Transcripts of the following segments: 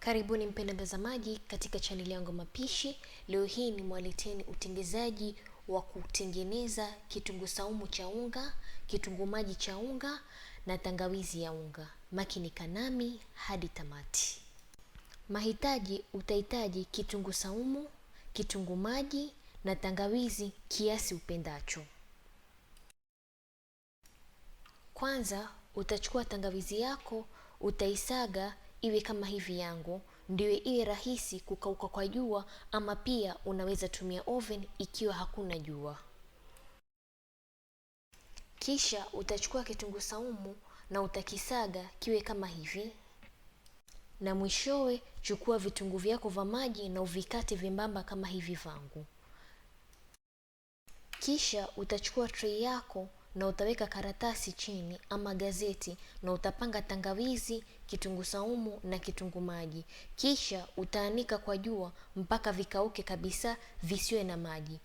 Karibuni mpendwa mtazamaji katika chaneli yangu mapishi. Leo hii ni mwaleteni utengenezaji wa kutengeneza kitunguu saumu cha unga, kitunguu maji cha unga na tangawizi ya unga. Makinika nami hadi tamati. Mahitaji: utahitaji kitunguu saumu, kitunguu maji na tangawizi kiasi upendacho. Kwanza utachukua tangawizi yako, utaisaga iwe kama hivi yangu, ndio iwe rahisi kukauka kwa jua, ama pia unaweza tumia oven ikiwa hakuna jua. Kisha utachukua kitunguu saumu na utakisaga kiwe kama hivi, na mwishowe chukua vitunguu vyako vya maji na uvikate vyembamba kama hivi vangu. Kisha utachukua tray yako na utaweka karatasi chini ama gazeti na utapanga tangawizi, kitunguu saumu na kitunguu maji. Kisha utaanika kwa jua mpaka vikauke kabisa, visiwe na maji.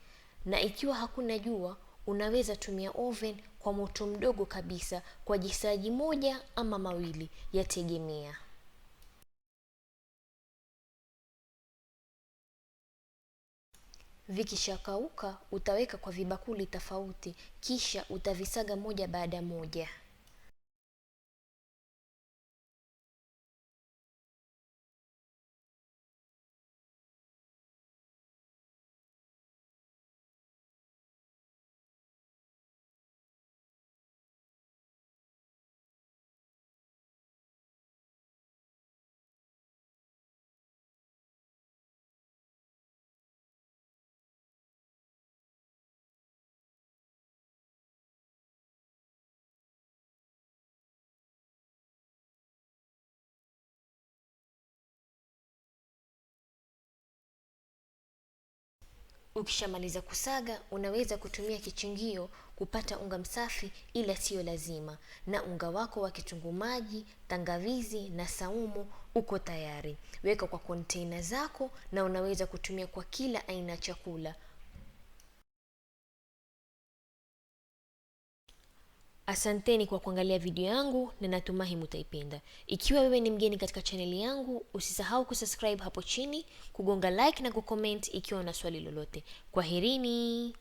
Na ikiwa hakuna jua, unaweza tumia oven kwa moto mdogo kabisa kwa jisaji moja ama mawili, yategemea. Vikishakauka utaweka kwa vibakuli tofauti, kisha utavisaga moja baada moja. Ukishamaliza kusaga, unaweza kutumia kichungio kupata unga msafi, ila sio lazima. Na unga wako wa kitunguu maji, tangawizi na saumu uko tayari. Weka kwa container zako na unaweza kutumia kwa kila aina chakula. Asanteni kwa kuangalia video yangu na natumai mtaipenda. Ikiwa wewe ni mgeni katika chaneli yangu, usisahau kusubscribe hapo chini, kugonga like na kucomment ikiwa una swali lolote. Kwaherini.